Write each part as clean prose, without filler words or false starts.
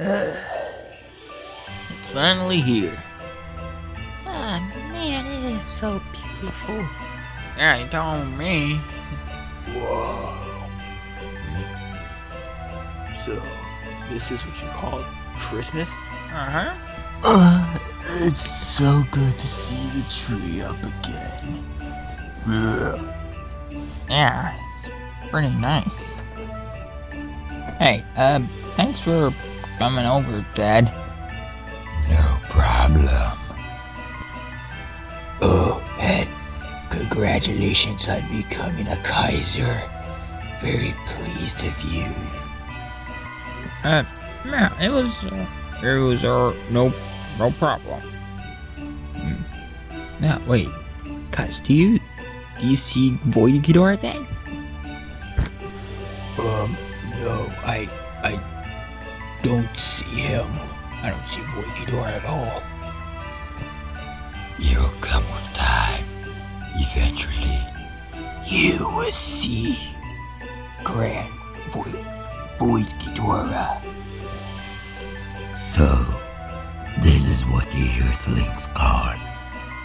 It's finally here. Oh man, it is so beautiful. Yeah, you told me. Whoa. So, this is what you call Christmas? Uh-huh. It's so good to see the tree up again. Yeah, it's pretty nice. Hey, thanks for coming over, Dad. No problem. Oh, and congratulations on becoming a Kaiser. Very pleased of you. Yeah, it was no problem. Now, wait, guys, do you see Void Ghidorah then? No, I don't see him. I don't see Void Ghidorah at all. You'll come with time. Eventually, you will see Grand Void Ghidorah. So, this is what the Earthlings call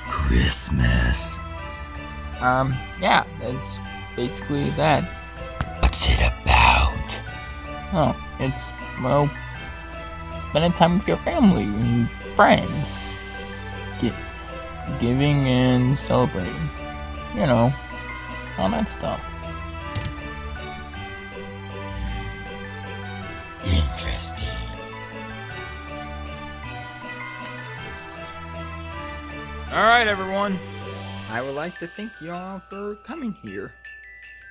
Christmas. Yeah, that's basically that. What's it about? Oh, it's spending time with your family and friends. Giving and celebrating. You know, all that stuff. Interesting. Alright, everyone. I would like to thank y'all for coming here.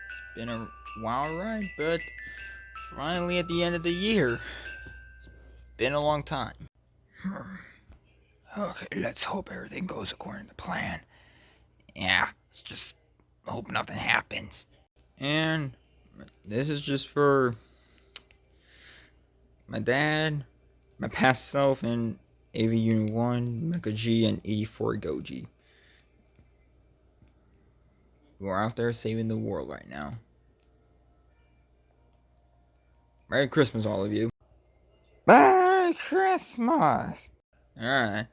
It's been a wild ride, but finally at the end of the year. It's been a long time. Okay, let's hope everything goes according to plan. Yeah, let's just hope nothing happens. And this is just for my dad, my past self, and AV Unit 1, Mecha G, and 84 Goji. Who are out there saving the world right now. Merry Christmas, all of you. Merry Christmas! Alright.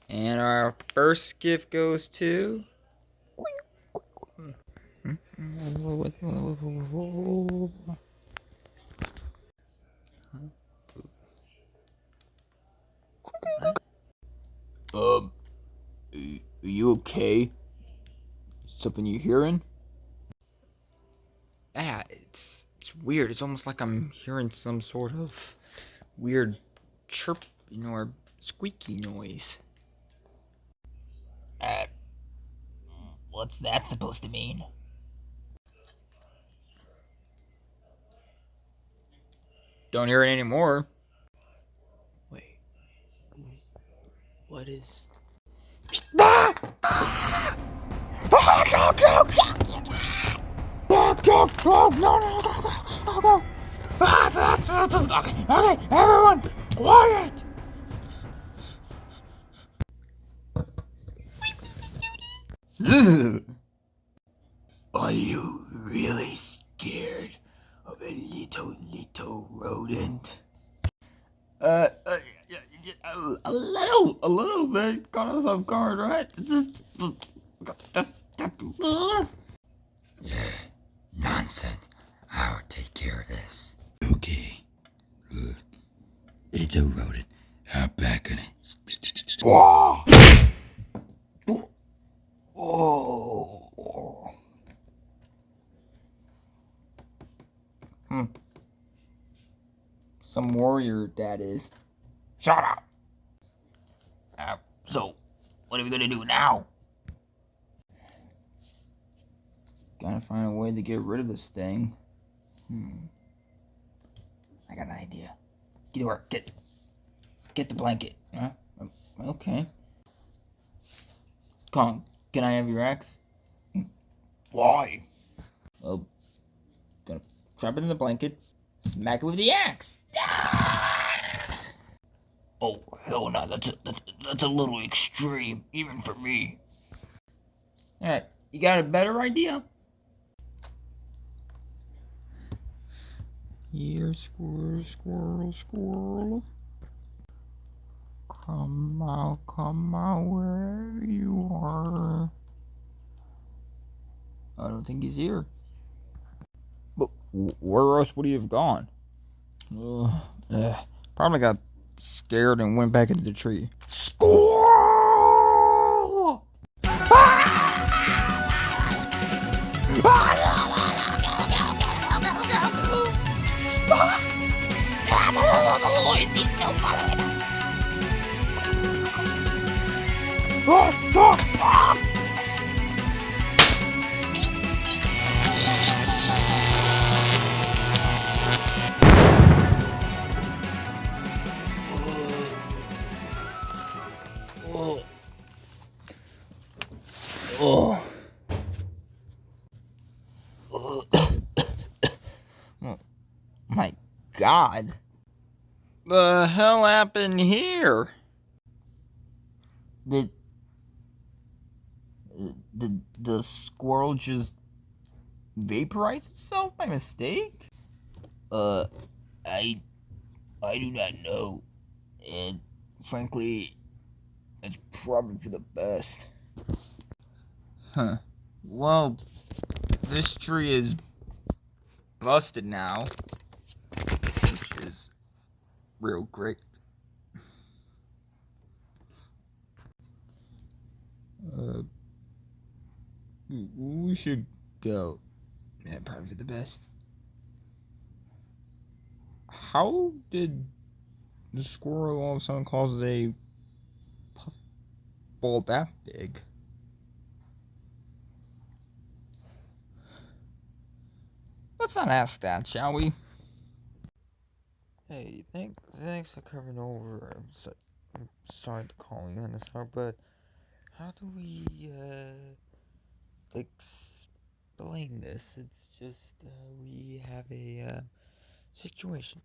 And our first gift goes to... Are you okay? Something you hearing? Yeah, it's weird. It's almost like I'm hearing some sort of weird chirping or squeaky noise. What's that supposed to mean? Don't hear it anymore. Wait. What is... Ah! Go! No! Okay, everyone, quiet! Are you really scared of a little rodent? A little bit. Caught us off guard, right? Nonsense. I'll take care of this. Okay. Look. It's a rodent. How back on it? Whoa! Oh. Some warrior that is. Shut up. So, what are we gonna do now? Gotta find a way to get rid of this thing. I got an idea. Get to work. Get the blanket. Huh? Okay. Kong, can I have your axe? Why? Well, gonna trap it in the blanket, smack it with the axe. Oh, hell no. That's a little extreme, even for me. Alright, you got a better idea? Here, squirrel. come out, wherever you are. I don't think he's here. But where else would he have gone? Probably got scared and went back into the tree. Squirrel! He's still following us. Oh. My God. The hell happened here? Did the squirrel just vaporize itself by mistake? I do not know. And frankly, it's probably for the best. Huh. Well, this tree is busted now, which is real great. We should go. Yeah, probably the best. How did the squirrel all of a sudden cause a puffball that big? Let's not ask that, shall we? Hey, thanks for covering over. I'm sorry to call you on this hour, but how do we explain this? It's just we have a situation.